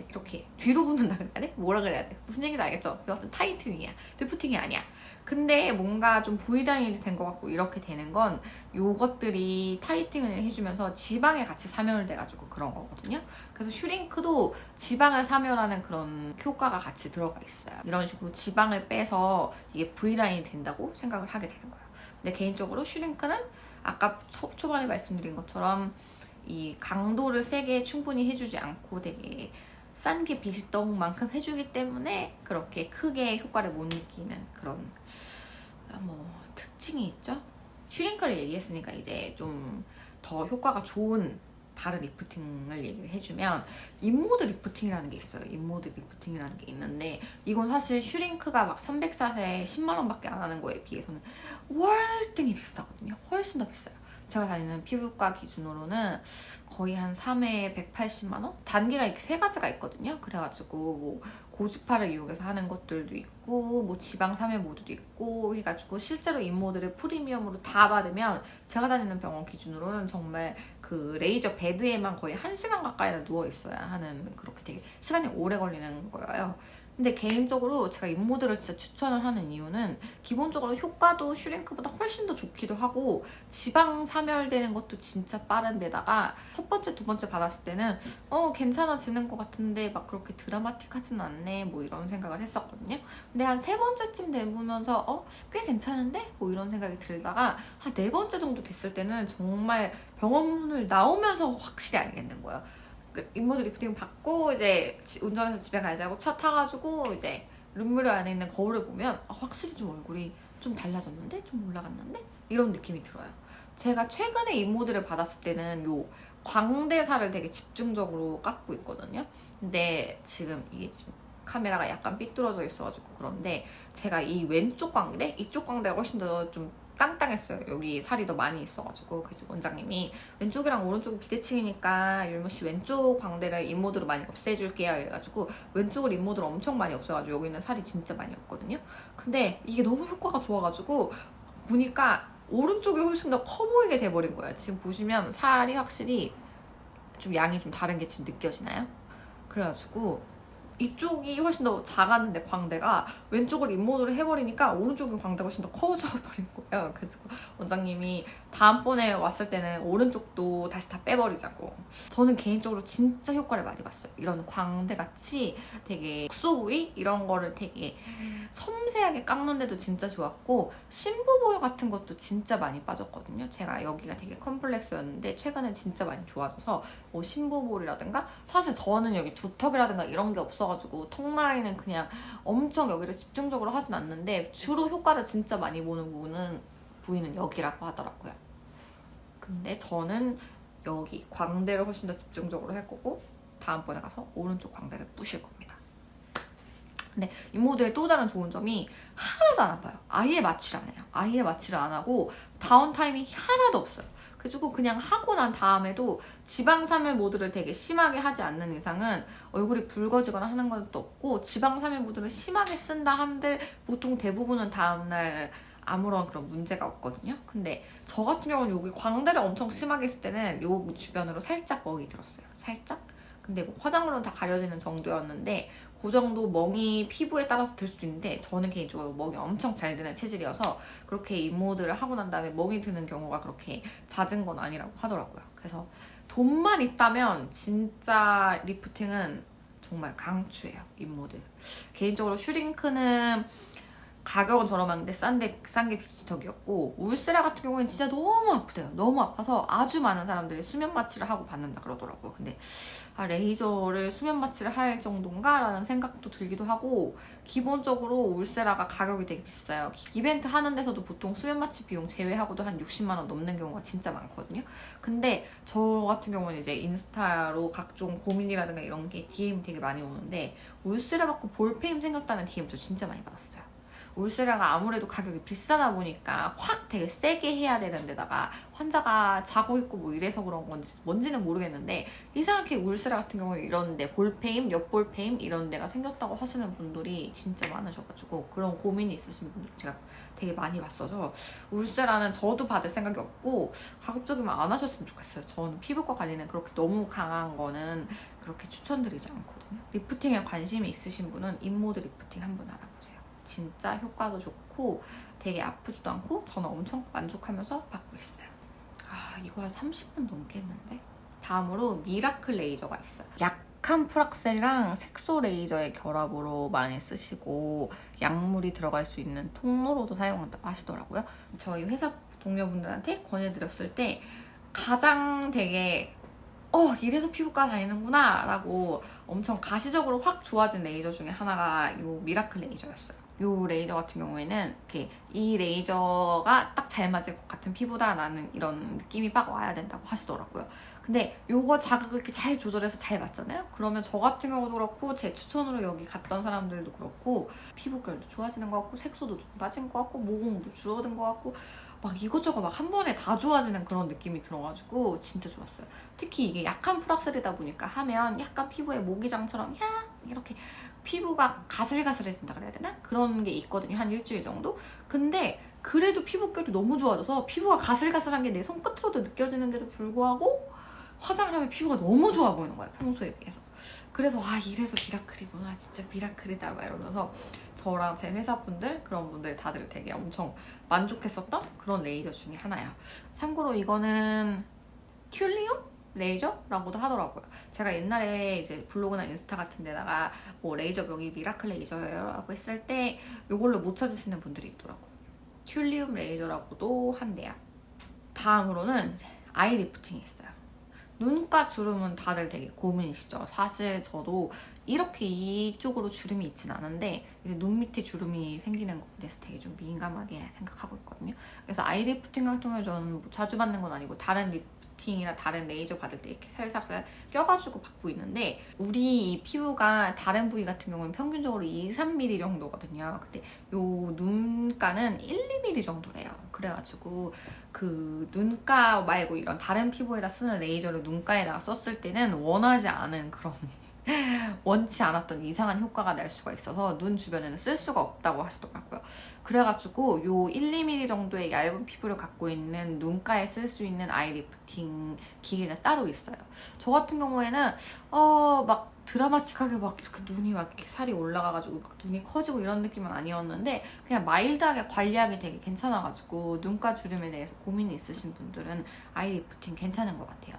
이렇게 뒤로 붙는다 그래야 돼? 뭐라 그래야 돼? 무슨 얘기인지 알겠죠? 여하튼 타이트닝이야. 리프팅이 아니야. 근데 뭔가 좀 V라인이 된 것 같고 이렇게 되는 건 요것들이 타이팅을 해주면서 지방에 같이 사멸 돼가지고 그런 거거든요. 그래서 슈링크도 지방을 사멸하는 그런 효과가 같이 들어가 있어요. 이런 식으로 지방을 빼서 이게 V라인이 된다고 생각을 하게 되는 거예요. 근데 개인적으로 슈링크는 아까 초반에 말씀드린 것처럼 이 강도를 세게 충분히 해주지 않고 되게 싼 게 비지떡만큼 해주기 때문에 그렇게 크게 효과를 못 느끼는 그런 뭐 특징이 있죠. 슈링크를 얘기했으니까 이제 좀 더 효과가 좋은 다른 리프팅을 얘기를 해주면 인모드 리프팅이라는 게 있어요. 인모드 리프팅이라는 게 있는데 이건 사실 슈링크가 막 300샷에 10만 원밖에 안 하는 거에 비해서는 월등히 비싸거든요. 훨씬 더 비싸요. 제가 다니는 피부과 기준으로는 거의 한 3회에 180만 원? 단계가 이렇게 3가지가 있거든요. 그래가지고 뭐 고주파를 이용해서 하는 것들도 있고 뭐 지방 3회 모드도 있고 해가지고 실제로 인모드를 프리미엄으로 다 받으면 제가 다니는 병원 기준으로는 정말 그 레이저 베드에만 거의 1시간 가까이나 누워 있어야 하는 그렇게 되게 시간이 오래 걸리는 거예요. 근데 개인적으로 제가 인모드를 진짜 추천을 하는 이유는 기본적으로 효과도 슈링크보다 훨씬 더 좋기도 하고 지방 사멸되는 것도 진짜 빠른 데다가 첫 번째, 두 번째 받았을 때는 괜찮아지는 것 같은데 막 그렇게 드라마틱하진 않네 뭐 이런 생각을 했었거든요. 근데 한 3번째쯤 되면서 꽤 괜찮은데? 뭐 이런 생각이 들다가 한 4번째 정도 됐을 때는 정말 병원문을 나오면서 확실히 알겠는 거예요. 인모드 리프팅 받고 이제 운전해서 집에 가자고 차 타가지고 이제 룸무료 안에 있는 거울을 보면 확실히 좀 얼굴이 좀 달라졌는데? 좀 올라갔는데? 이런 느낌이 들어요. 제가 최근에 인모드를 받았을 때는 요 광대살을 되게 집중적으로 깎고 있거든요. 근데 지금 이게 지금 카메라가 약간 삐뚤어져 있어가지고 그런데 제가 이 왼쪽 광대? 이쪽 광대가 훨씬 더 좀 땅땅했어요. 여기 살이 더 많이 있어가지고 그래서 원장님이 왼쪽이랑 오른쪽이 비대칭이니까 율무씨 왼쪽 광대를 인모드로 많이 없애줄게요 이래가지고 왼쪽을 인모드로 엄청 많이 없애가지고 여기는 살이 진짜 많이 없거든요. 근데 이게 너무 효과가 좋아가지고 보니까 오른쪽이 훨씬 더 커 보이게 돼버린 거예요. 지금 보시면 살이 확실히 좀 양이 좀 다른 게 지금 느껴지나요? 그래가지고 이쪽이 훨씬 더 작았는데 광대가 왼쪽을 인모드로 해버리니까 오른쪽의 광대가 훨씬 더 커져 버린 거예요. 그래서 원장님이 다음번에 왔을 때는 오른쪽도 다시 다 빼버리자고. 저는 개인적으로 진짜 효과를 많이 봤어요. 이런 광대같이 되게 국소 부위 이런 거를 되게 섬세하게 깎는데도 진짜 좋았고, 심부보혈 같은 것도 진짜 많이 빠졌거든요. 제가 여기가 되게 컴플렉스였는데 최근에 진짜 많이 좋아져서 뭐 심부볼이라든가, 사실 저는 여기 두턱이라든가 이런 게 없어가지고 턱 라인은 그냥 엄청 여기를 집중적으로 하진 않는데 주로 효과를 진짜 많이 보는 부위는 여기라고 하더라고요. 근데 저는 여기 광대를 훨씬 더 집중적으로 할 거고, 다음번에 가서 오른쪽 광대를 부실 겁니다. 근데 인모드의 또 다른 좋은 점이 하나도 안 아파요. 아예 마취를 안 해요. 아예 마취를 안 하고 다운타임이 하나도 없어요. 그래가지고 그냥 하고 난 다음에도 지방사멸 모드를 되게 심하게 하지 않는 이상은 얼굴이 붉어지거나 하는 것도 없고, 지방사멸 모드를 심하게 쓴다 한들 보통 대부분은 다음날 아무런 그런 문제가 없거든요. 근데 저 같은 경우는 여기 광대를 엄청 심하게 했을 때는 요 주변으로 살짝 멍이 들었어요. 살짝? 근데 뭐 화장으로는 다 가려지는 정도였는데 그 정도 멍이 피부에 따라서 들 수도 있는데, 저는 개인적으로 멍이 엄청 잘 드는 체질이어서 그렇게 인모드를 하고 난 다음에 멍이 드는 경우가 그렇게 잦은 건 아니라고 하더라고요. 그래서 돈만 있다면 진짜 리프팅은 정말 강추해요. 인모드. 개인적으로 슈링크는 가격은 저렴한데 싼 게 비지턱이었고, 울세라 같은 경우는 진짜 너무 아프대요. 너무 아파서 아주 많은 사람들이 수면 마취를 하고 받는다 그러더라고요. 근데 레이저를 수면 마취를 할 정도인가? 라는 생각도 들기도 하고, 기본적으로 울세라가 가격이 되게 비싸요. 이벤트 하는 데서도 보통 수면 마취 비용 제외하고도 한 60만 원 넘는 경우가 진짜 많거든요. 근데 저 같은 경우는 이제 인스타로 각종 고민이라든가 이런 게 DM 되게 많이 오는데, 울세라 받고 볼페임 생겼다는 DM 저 진짜 많이 받았어요. 울세라가 아무래도 가격이 비싸다 보니까 확 되게 세게 해야 되는 데다가 환자가 자고 있고 뭐 이래서 그런 건지 뭔지는 모르겠는데, 이상하게 울세라 같은 경우에 이런데 볼페임, 옆볼페임 이런 데가 생겼다고 하시는 분들이 진짜 많으셔가지고 그런 고민이 있으신 분들 제가 되게 많이 봤어서, 울세라는 저도 받을 생각이 없고 가급적이면 안 하셨으면 좋겠어요. 저는 피부과 관리는 그렇게 너무 강한 거는 그렇게 추천드리지 않거든요. 리프팅에 관심이 있으신 분은 인모드 리프팅 한번 알아보세요. 진짜 효과도 좋고 되게 아프지도 않고 저는 엄청 만족하면서 받고 있어요. 이거 한 30분 넘게 했는데. 다음으로 미라클 레이저가 있어요. 약한 프락셀이랑 색소 레이저의 결합으로 많이 쓰시고 약물이 들어갈 수 있는 통로로도 사용한다고 하시더라고요. 저희 회사 동료분들한테 권해드렸을 때 가장 되게 이래서 피부과 다니는구나 라고 엄청 가시적으로 확 좋아진 레이저 중에 하나가 이 미라클 레이저였어요. 이 레이저 같은 경우에는 이렇게 이 레이저가 딱 잘 맞을 것 같은 피부다라는 이런 느낌이 막 와야 된다고 하시더라고요. 근데 요거 자극을 이렇게 잘 조절해서 잘 맞잖아요? 그러면 저 같은 경우도 그렇고 제 추천으로 여기 갔던 사람들도 그렇고 피부결도 좋아지는 것 같고, 색소도 좀 빠진 것 같고, 모공도 줄어든 것 같고, 막 이것저것 막 한 번에 다 좋아지는 그런 느낌이 들어가지고 진짜 좋았어요. 특히 이게 약한 프락셀이다 보니까 하면 약간 피부에 모기장처럼 이렇게 피부가 가슬가슬해진다 그래야 되나? 그런 게 있거든요. 한 일주일 정도? 근데 그래도 피부결이 너무 좋아져서 피부가 가슬가슬한 게 내 손끝으로도 느껴지는데도 불구하고 화장을 하면 피부가 너무 좋아 보이는 거예요. 평소에 비해서. 그래서 이래서 미라클이구나. 진짜 미라클이다. 막 이러면서 저랑 제 회사분들, 그런 분들 다들 되게 엄청 만족했었던 그런 레이저 중에 하나예요. 참고로 이거는 튤리움 레이저라고도 하더라고요. 제가 옛날에 이제 블로그나 인스타 같은 데다가 뭐 레이저 명이 미라클 레이저예요 라고 했을 때 이걸로 못 찾으시는 분들이 있더라고요. 튤리움 레이저라고도 한대요. 다음으로는 이제 아이 리프팅이 있어요. 눈가 주름은 다들 되게 고민이시죠. 사실 저도 이렇게 이쪽으로 주름이 있진 않은데 이제 눈 밑에 주름이 생기는 거에 대해서 되게 좀 민감하게 생각하고 있거든요. 그래서 아이 리프팅 같은 경우에 저는 뭐 자주 받는 건 아니고 다른 리프팅이나 다른 레이저 받을 때 이렇게 살살 껴가지고 받고 있는데, 우리 이 피부가 다른 부위 같은 경우는 평균적으로 2-3mm 정도거든요. 근데 요 눈가는 1-2mm 정도래요. 그래가지고 그 눈가 말고 이런 다른 피부에다 쓰는 레이저를 눈가에다가 썼을 때는 원하지 않은 그런 원치 않았던 이상한 효과가 날 수가 있어서 눈 주변에는 쓸 수가 없다고 하시더라고요. 그래가지고 요 1-2mm 정도의 얇은 피부를 갖고 있는 눈가에 쓸 수 있는 아이 리프팅 기계가 따로 있어요. 저 같은 경우에는 막 드라마틱하게 막 이렇게 눈이 막 이렇게 살이 올라가가지고 막 눈이 커지고 이런 느낌은 아니었는데 그냥 마일드하게 관리하기 되게 괜찮아가지고 눈가 주름에 대해서 고민이 있으신 분들은 아이 리프팅 괜찮은 것 같아요.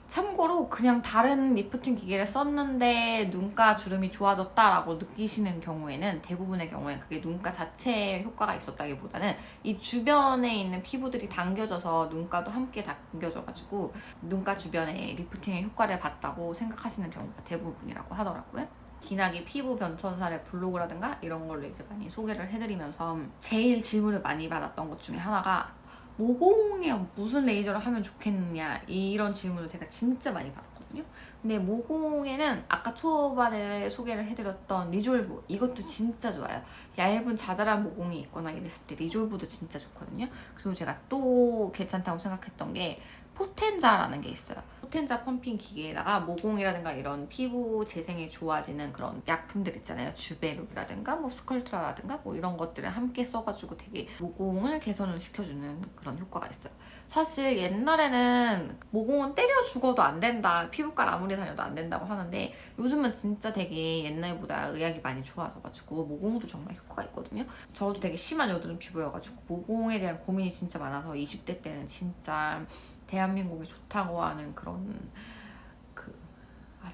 참고로 그냥 다른 리프팅 기계를 썼는데 눈가 주름이 좋아졌다라고 느끼시는 경우에는 대부분의 경우엔 그게 눈가 자체에 효과가 있었다기보다는 이 주변에 있는 피부들이 당겨져서 눈가도 함께 당겨져가지고 눈가 주변에 리프팅의 효과를 봤다고 생각하시는 경우가 대부분이라고 하더라고요. 기나기 피부 변천사의 블로그라든가 이런 걸로 이제 많이 소개를 해드리면서 제일 질문을 많이 받았던 것 중에 하나가 모공에 무슨 레이저를 하면 좋겠느냐 이런 질문을 제가 진짜 많이 받았거든요. 근데 모공에는 아까 초반에 소개를 해드렸던 리졸브 이것도 진짜 좋아요. 얇은 자잘한 모공이 있거나 이랬을 때 리졸브도 진짜 좋거든요. 그리고 제가 또 괜찮다고 생각했던 게 포텐자라는 게 있어요. 포텐자 펌핑 기계에다가 모공이라든가 이런 피부 재생이 좋아지는 그런 약품들 있잖아요. 주베룩이라든가 뭐 스컬트라라든가 뭐 이런 것들을 함께 써가지고 되게 모공을 개선을 시켜주는 그런 효과가 있어요. 사실 옛날에는 모공은 때려 죽어도 안 된다, 피부과 아무리 다녀도 안 된다고 하는데 요즘은 진짜 되게 옛날보다 의학이 많이 좋아져가지고 모공도 정말 효과가 있거든요. 저도 되게 심한 여드름 피부여가지고 모공에 대한 고민이 진짜 많아서 20대 때는 진짜 대한민국이 좋다고 하는 그런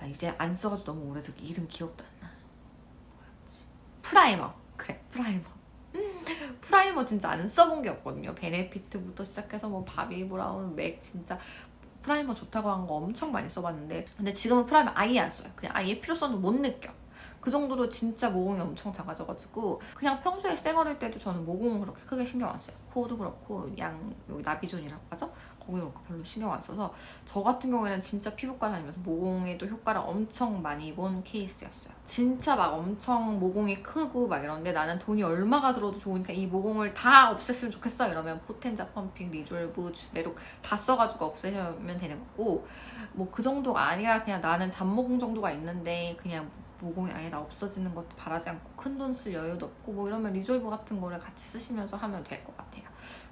나 이제 안 써가지고 너무 오래돼서 이름 기억도 안 나. 뭐였지? 프라이머. 그래, 프라이머. 프라이머 진짜 안 써본 게 없거든요. 베네피트부터 시작해서 뭐 바비 브라운, 맥 진짜 프라이머 좋다고 한 거 엄청 많이 써봤는데 근데 지금은 프라이머 아예 안 써요. 그냥 아예 필요성도 못 느껴. 그 정도로 진짜 모공이 엄청 작아져가지고 그냥 평소에 쌩얼일 때도 저는 모공은 그렇게 크게 신경 안 써요. 코도 그렇고 여기 나비존이라고 하죠? 거기 그렇게 별로 신경 안 써서 저 같은 경우에는 진짜 피부과 다니면서 모공에도 효과를 엄청 많이 본 케이스였어요. 진짜 막 엄청 모공이 크고 막 이런데 나는 돈이 얼마가 들어도 좋으니까 이 모공을 다 없앴으면 좋겠어 이러면 포텐자 펌핑, 리졸브, 주베룩 다 써가지고 없애면 되는 거고 뭐 그 정도가 아니라 그냥 나는 잔모공 정도가 있는데 그냥 모공이 아예 다 없어지는 것도 바라지 않고 큰돈 쓸 여유도 없고 뭐 이러면 리졸브 같은 거를 같이 쓰시면서 하면 될 것 같아요.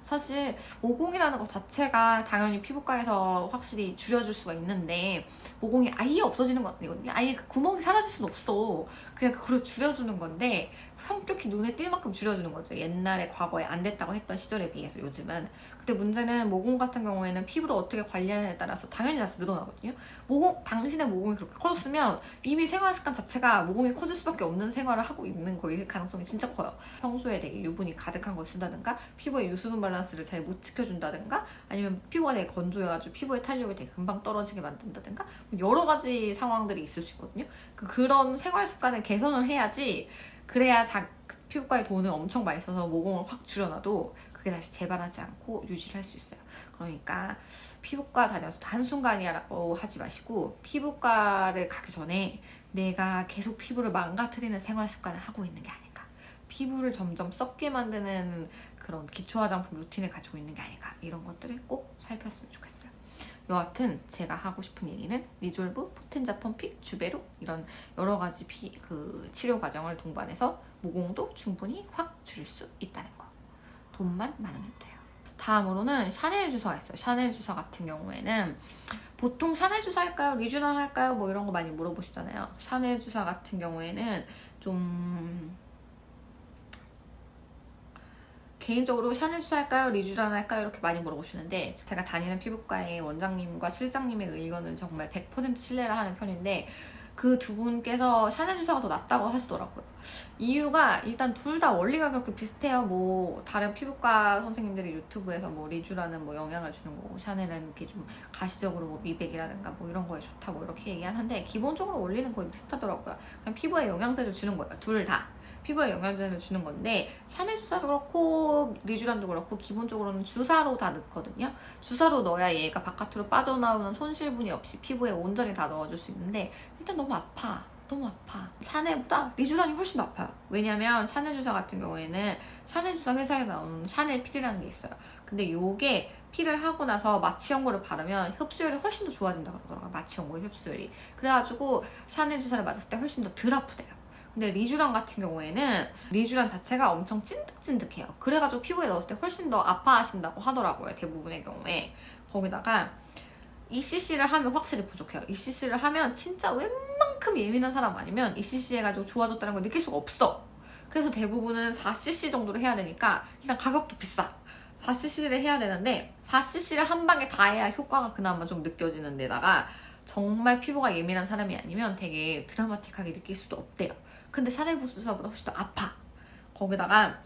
사실 모공이라는 것 자체가 당연히 피부과에서 확실히 줄여줄 수가 있는데 모공이 아예 없어지는 건 아니거든요. 아예 그 구멍이 사라질 수는 없어. 그냥 그걸 줄여주는 건데 성격히 눈에 띌 만큼 줄여주는 거죠. 옛날에 과거에 안 됐다고 했던 시절에 비해서 요즘은. 근데 문제는 모공 같은 경우에는 피부를 어떻게 관리하느냐에 따라서 당연히 다시 늘어나거든요. 당신의 모공이 그렇게 커졌으면 이미 생활 습관 자체가 모공이 커질 수밖에 없는 생활을 하고 있는 거일 가능성이 진짜 커요. 평소에 되게 유분이 가득한 걸 쓴다든가 피부의 유수분 밸런스를 잘 못 지켜준다든가 아니면 피부가 되게 건조해가지고 피부의 탄력이 되게 금방 떨어지게 만든다든가 여러 가지 상황들이 있을 수 있거든요. 그런 생활 습관을 개선을 해야지 그래야 피부과에 돈을 엄청 많이 써서 모공을 확 줄여놔도 그게 다시 재발하지 않고 유지를 할 수 있어요. 그러니까 피부과 다녀서 한순간이라고 하지 마시고 피부과를 가기 전에 내가 계속 피부를 망가뜨리는 생활 습관을 하고 있는 게 아닐까. 피부를 점점 썩게 만드는 그런 기초 화장품 루틴을 가지고 있는 게 아닐까. 이런 것들을 꼭 살폈으면 좋겠어요. 여하튼 제가 하고 싶은 얘기는 리졸브, 포텐자 펌핑, 주베룩 이런 여러 가지 치료 과정을 동반해서 모공도 충분히 확 줄일 수 있다는 거. 돈만 많으면 돼요. 다음으로는 샤넬 주사가 있어요. 샤넬 주사 같은 경우에는 보통 샤넬 주사 할까요? 리쥬란 할까요? 뭐 이런 거 많이 물어보시잖아요. 샤넬 주사 같은 경우에는 좀 개인적으로 샤넬 주사 할까요? 리쥬란 할까요? 이렇게 많이 물어보시는데 제가 다니는 피부과의 원장님과 실장님의 의견은 정말 100% 신뢰를 하는 편인데 그 두 분께서 샤넬 주사가 더 낫다고 하시더라고요. 이유가 일단 둘 다 원리가 그렇게 비슷해요. 뭐 다른 피부과 선생님들이 유튜브에서 뭐 리쥬라는 뭐 영향을 주는 거고 샤넬은 이렇게 좀 가시적으로 뭐 미백이라든가 뭐 이런 거에 좋다 뭐 이렇게 얘기하는데 기본적으로 원리는 거의 비슷하더라고요. 그냥 피부에 영양제를 주는 거예요. 둘 다. 피부에 영양제를 주는 건데 샤넬 주사도 그렇고 리쥬란도 그렇고 기본적으로는 주사로 다 넣거든요. 주사로 넣어야 얘가 바깥으로 빠져나오는 손실분이 없이 피부에 온전히 다 넣어줄 수 있는데 일단 너무 아파. 샤넬보다 리쥬란이 훨씬 더 아파요. 왜냐면 샤넬 주사 같은 경우에는 샤넬 주사 회사에 나오는 샤넬 필이라는 게 있어요. 근데 요게 필을 하고 나서 마취 연고를 바르면 흡수율이 훨씬 더 좋아진다 그러더라고요. 마취 연고의 흡수율이. 그래가지고 샤넬 주사를 맞았을 때 훨씬 더 덜 아프대요. 근데 리쥬란 같은 경우에는 리쥬란 자체가 엄청 찐득찐득해요. 그래가지고 피부에 넣었을 때 훨씬 더 아파하신다고 하더라고요. 대부분의 경우에. 거기다가 ECC를 하면 확실히 부족해요. ECC를 하면 진짜 웬만큼 예민한 사람 아니면 ECC 해가지고 좋아졌다는 걸 느낄 수가 없어. 그래서 대부분은 4cc 정도로 해야 되니까 일단 가격도 비싸. 4cc를 해야 되는데 4cc를 한 방에 다 해야 효과가 그나마 좀 느껴지는 데다가 정말 피부가 예민한 사람이 아니면 되게 드라마틱하게 느낄 수도 없대요. 근데 샤넬보스주사보다 훨씬 더 아파. 거기다가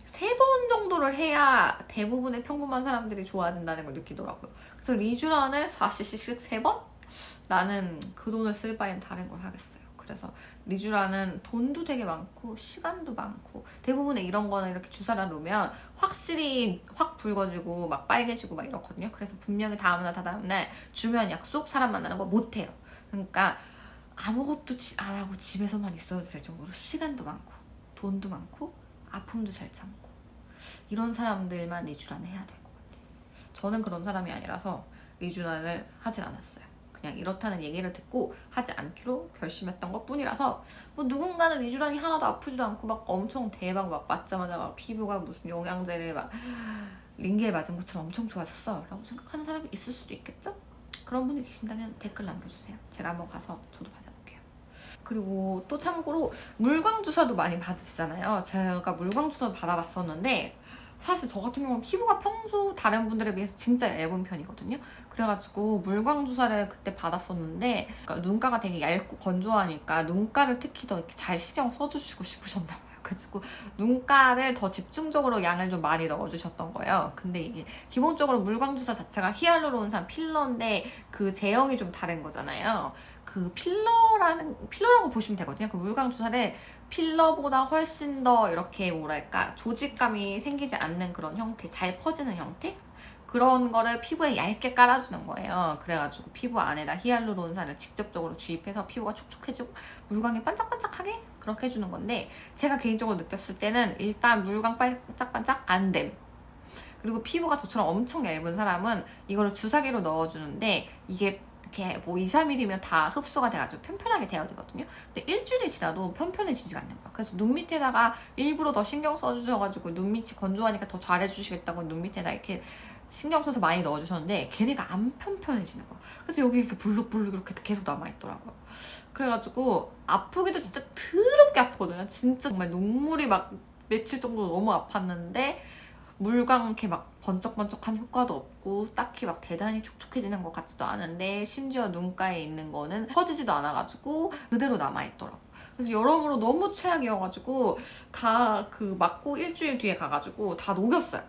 3번 정도를 해야 대부분의 평범한 사람들이 좋아진다는 걸 느끼더라고요. 그래서 리쥬란을 4cc씩 3번? 나는 그 돈을 쓸 바엔 다른 걸 하겠어요. 그래서 리쥬란은 돈도 되게 많고 시간도 많고 대부분의 이런 거는 이렇게 주사를 놓으면 확실히 확 붉어지고 막 빨개지고 막 이렇거든요. 그래서 분명히 다음날 다다음날 주면 약속 사람 만나는 거 못해요. 그러니까 아무것도 안 하고 집에서만 있어도 될 정도로 시간도 많고 돈도 많고 아픔도 잘 참고 이런 사람들만 리쥬란을 해야 될 것 같아요. 저는 그런 사람이 아니라서 리쥬란을 하진 않았어요. 그냥 이렇다는 얘기를 듣고 하지 않기로 결심했던 것 뿐이라서 뭐 누군가는 리쥬란이 하나도 아프지도 않고 막 엄청 대박 막 맞자마자 막 피부가 무슨 영양제를 막 링겔 맞은 것처럼 엄청 좋아졌어 라고 생각하는 사람이 있을 수도 있겠죠? 그런 분이 계신다면 댓글 남겨주세요. 제가 한번 가서 저도 받아볼게요. 그리고 또 참고로 물광주사도 많이 받으시잖아요. 제가 물광주사 받아봤었는데 사실 저 같은 경우는 피부가 평소 다른 분들에 비해서 진짜 얇은 편이거든요. 그래가지고 물광주사를 그때 받았었는데 그러니까 눈가가 되게 얇고 건조하니까 눈가를 특히 더 이렇게 잘 신경 써주시고 싶으셨나 봐요. 그래가지고 눈가를 더 집중적으로 양을 좀 많이 넣어주셨던 거예요. 근데 이게 기본적으로 물광주사 자체가 히알루론산 필러인데 그 제형이 좀 다른 거잖아요. 그 필러라고 보시면 되거든요. 그 물광주사를 필러보다 훨씬 더 이렇게 뭐랄까 조직감이 생기지 않는 그런 형태, 잘 퍼지는 형태? 그런 거를 피부에 얇게 깔아주는 거예요. 그래가지고 피부 안에다 히알루론산을 직접적으로 주입해서 피부가 촉촉해지고 물광이 반짝반짝하게 그렇게 해주는 건데 제가 개인적으로 느꼈을 때는 일단 물광 반짝반짝 안 됨. 그리고 피부가 저처럼 엄청 얇은 사람은 이거를 주사기로 넣어주는데 이게 이렇게 뭐 2, 3일이면 다 흡수가 돼가지고 편편하게 돼야 되거든요. 근데 일주일이 지나도 편편해지지가 않는 거야. 그래서 눈 밑에다가 일부러 더 신경 써주셔가지고 눈 밑이 건조하니까 더 잘해주시겠다고 눈 밑에다 이렇게 신경 써서 많이 넣어주셨는데 걔네가 안 편편해지는 거야. 그래서 여기 이렇게 불룩불룩 이렇게 계속 남아있더라고요. 그래가지고 아프기도 진짜 더럽게 아프거든요. 진짜 정말 눈물이 막 맺힐 정도로 너무 아팠는데 물광 이렇게 막 번쩍번쩍한 효과도 없고 딱히 막 대단히 촉촉해지는 것 같지도 않은데 심지어 눈가에 있는 거는 퍼지지도 않아가지고 그대로 남아있더라고. 그래서 여러모로 너무 최악이어가지고 다 그 맞고 일주일 뒤에 가가지고 다 녹였어요.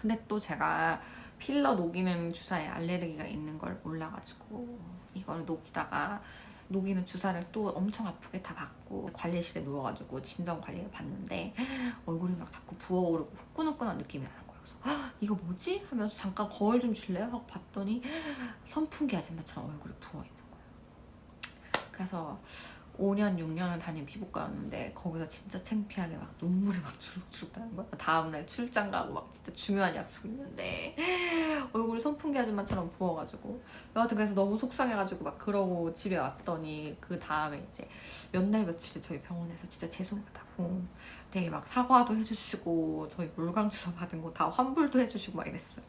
근데 또 제가 필러 녹이는 주사에 알레르기가 있는 걸 몰라가지고 이걸 녹이는 주사를 또 엄청 아프게 다 받고 관리실에 누워가지고 진정 관리를 받는데 얼굴이 막 자꾸 부어오르고 후끈후끈한 느낌이 나는 거예요. 그래서 이거 뭐지? 하면서 잠깐 거울 좀 줄래요? 하고 봤더니 선풍기 아줌마처럼 얼굴이 부어있는 거예요. 그래서 5년, 6년을 다닌 피부과였는데 거기서 진짜 창피하게 막 눈물이 막 주룩주룩 나는 거야. 다음날 출장 가고 막 진짜 중요한 약속 있는데 얼굴이 선풍기 아줌마처럼 부어가지고 여하튼 그래서 너무 속상해가지고 막 그러고 집에 왔더니 그 다음에 이제 몇 날 며칠을 저희 병원에서 진짜 죄송하다고 되게 막 사과도 해주시고 저희 물광주사 받은 거 다 환불도 해주시고 막 이랬어요.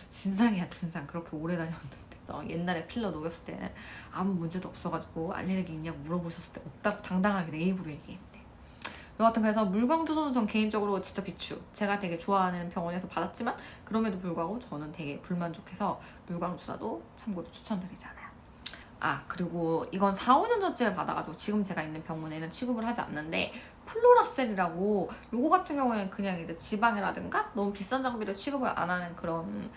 진상이야 진상. 그렇게 오래 다녔는데 옛날에 필러 녹였을 때는 아무 문제도 없어가지고 알레르기 있냐고 물어보셨을 때 없다고 당당하게 내 입으로 얘기했는데 여하튼 그래서 물광주사는 전 개인적으로 진짜 비추. 제가 되게 좋아하는 병원에서 받았지만 그럼에도 불구하고 저는 되게 불만족해서 물광주사도 참고로 추천드리지 않아요. 아 그리고 이건 4, 5년 전쯤에 받아가지고 지금 제가 있는 병원에는 취급을 하지 않는데 플로라셀이라고 요거 같은 경우에는 그냥 이제 지방이라든가 너무 비싼 장비를 취급을 안 하는 그런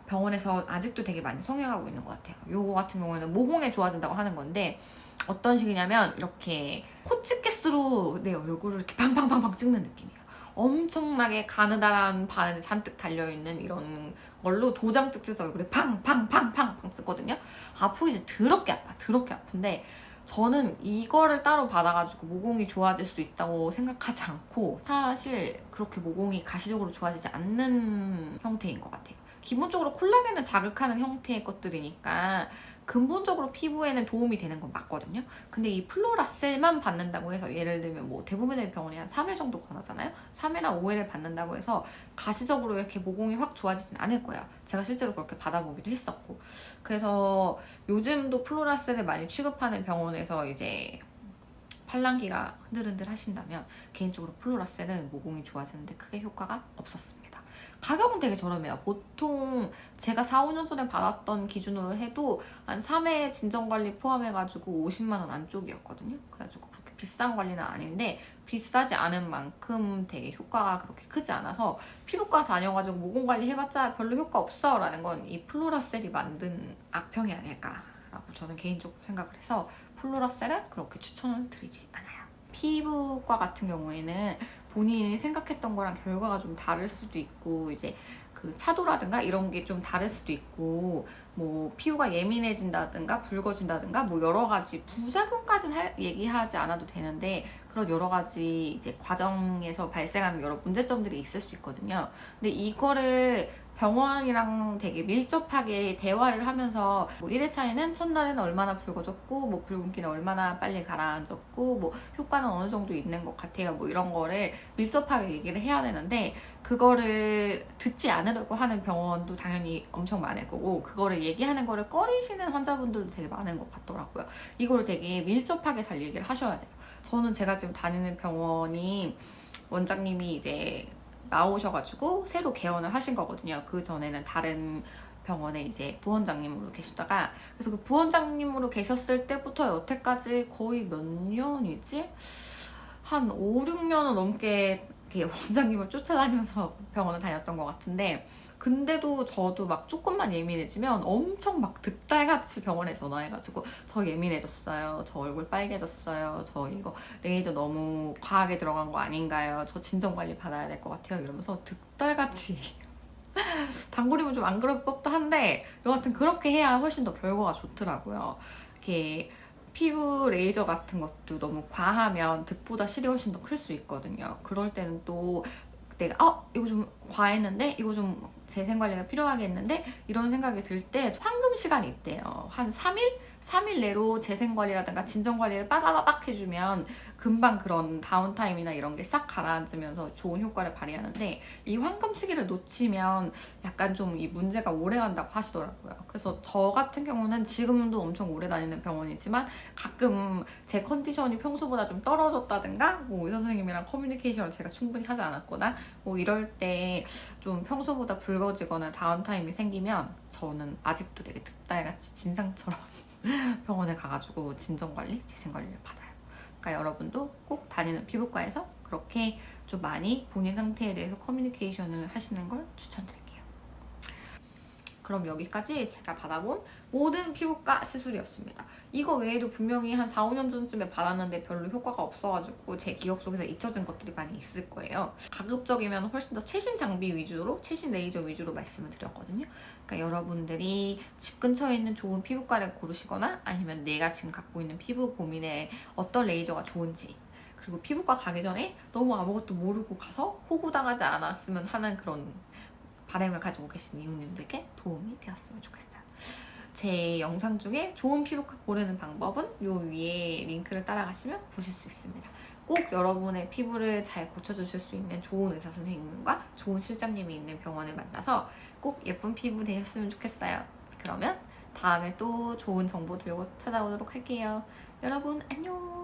병원에서 아직도 되게 많이 성행하고 있는 것 같아요. 요거 같은 경우에는 모공에 좋아진다고 하는 건데 어떤 식이냐면 이렇게 코치가스로 내 얼굴을 이렇게 팡팡팡팡 찍는 느낌이에요. 엄청나게 가느다란 바늘이 잔뜩 달려있는 이런 걸로 도장뜩 뜯어서 얼굴에 팡팡팡팡팡 찍거든요. 아프기 이제 더럽게 아파. 더럽게 아픈데 저는 이거를 따로 받아가지고 모공이 좋아질 수 있다고 생각하지 않고 사실 그렇게 모공이 가시적으로 좋아지지 않는 형태인 것 같아요. 기본적으로 콜라겐을 자극하는 형태의 것들이니까 근본적으로 피부에는 도움이 되는 건 맞거든요. 근데 이 플로라셀만 받는다고 해서 예를 들면 뭐 대부분의 병원이 한 3회 정도 권하잖아요. 3회나 5회를 받는다고 해서 가시적으로 이렇게 모공이 확 좋아지진 않을 거예요. 제가 실제로 그렇게 받아보기도 했었고. 그래서 요즘도 플로라셀을 많이 취급하는 병원에서 이제 팔랑귀가 흔들흔들 하신다면 개인적으로 플로라셀은 모공이 좋아지는데 크게 효과가 없었습니다. 가격은 되게 저렴해요. 보통 제가 4, 5년 전에 받았던 기준으로 해도 한 3회 진정관리 포함해가지고 50만 원 안쪽이었거든요. 그래가지고 그렇게 비싼 관리는 아닌데 비싸지 않은 만큼 되게 효과가 그렇게 크지 않아서 피부과 다녀가지고 모공관리 해봤자 별로 효과 없어 라는 건 이 플로라셀이 만든 악평이 아닐까라고 저는 개인적으로 생각을 해서 플로라셀은 그렇게 추천을 드리지 않아요. 피부과 같은 경우에는 본인이 생각했던 거랑 결과가 좀 다를 수도 있고 이제 그 차도라든가 이런 게 좀 다를 수도 있고 뭐 피부가 예민해진다든가 붉어진다든가 뭐 여러 가지 부작용까지는 얘기하지 않아도 되는데 그런 여러 가지 이제 과정에서 발생하는 여러 문제점들이 있을 수 있거든요. 근데 이거를 병원이랑 되게 밀접하게 대화를 하면서 뭐 1회차에는 첫날에는 얼마나 붉어졌고 뭐 붉은기는 얼마나 빨리 가라앉았고 뭐 효과는 어느 정도 있는 것 같아요. 뭐 이런 거를 밀접하게 얘기를 해야 되는데 그거를 듣지 않으려고 하는 병원도 당연히 엄청 많을 거고 그거를 얘기하는 거를 꺼리시는 환자분들도 되게 많은 것 같더라고요. 이거를 되게 밀접하게 잘 얘기를 하셔야 돼요. 저는 제가 지금 다니는 병원이 원장님이 이제 나오셔가지고 새로 개원을 하신 거거든요. 그 전에는 다른 병원에 이제 부원장님으로 계시다가 그래서 그 부원장님으로 계셨을 때부터 여태까지 거의 몇 년이지? 한 5, 6년은 넘게 이렇게 원장님을 쫓아다니면서 병원을 다녔던 것 같은데 근데도 저도 막 조금만 예민해지면 엄청 막 득달같이 병원에 전화해가지고 저 예민해졌어요. 저 얼굴 빨개졌어요. 저 이거 레이저 너무 과하게 들어간 거 아닌가요? 저 진정관리 받아야 될 것 같아요. 이러면서 득달같이 단골이면 좀 안 그럴 법도 한데 여하튼 그렇게 해야 훨씬 더 결과가 좋더라고요. 이렇게 피부 레이저 같은 것도 너무 과하면 득보다 실이 훨씬 더 클 수 있거든요. 그럴 때는 또 내가 이거 좀 과했는데 이거 좀 재생관리가 필요하겠는데 이런 생각이 들 때 황금 시간이 있대요. 한 3일 내로 재생관리라든가 진정관리를 빠바바박 해주면 금방 그런 다운타임이나 이런 게 싹 가라앉으면서 좋은 효과를 발휘하는데 이 황금 시기를 놓치면 약간 좀 이 문제가 오래 간다고 하시더라고요. 그래서 저 같은 경우는 지금도 엄청 오래 다니는 병원이지만 가끔 제 컨디션이 평소보다 좀 떨어졌다든가 뭐 의사 선생님이랑 커뮤니케이션을 제가 충분히 하지 않았거나 뭐 이럴 때 좀 평소보다 붉어지거나 다운타임이 생기면 저는 아직도 되게 득달같이 진상처럼 병원에 가가지고 진정관리, 재생관리를 받아요. 그러니까 여러분도 꼭 다니는 피부과에서 그렇게 좀 많이 본인 상태에 대해서 커뮤니케이션을 하시는 걸 추천드릴게요. 그럼 여기까지 제가 받아본 모든 피부과 시술이었습니다. 이거 외에도 분명히 한 4, 5년 전쯤에 받았는데 별로 효과가 없어가지고 제 기억 속에서 잊혀진 것들이 많이 있을 거예요. 가급적이면 훨씬 더 최신 장비 위주로, 최신 레이저 위주로 말씀을 드렸거든요. 그러니까 여러분들이 집 근처에 있는 좋은 피부과를 고르시거나 아니면 내가 지금 갖고 있는 피부 고민에 어떤 레이저가 좋은지 그리고 피부과 가기 전에 너무 아무것도 모르고 가서 호구당하지 않았으면 하는 그런 바람을 가지고 계신 이웃님들께 도움이 되었으면 좋겠어요. 제 영상 중에 좋은 피부과 고르는 방법은 요 위에 링크를 따라가시면 보실 수 있습니다. 꼭 여러분의 피부를 잘 고쳐주실 수 있는 좋은 의사 선생님과 좋은 실장님이 있는 병원을 만나서 꼭 예쁜 피부 되셨으면 좋겠어요. 그러면 다음에 또 좋은 정보 들고 찾아오도록 할게요. 여러분 안녕!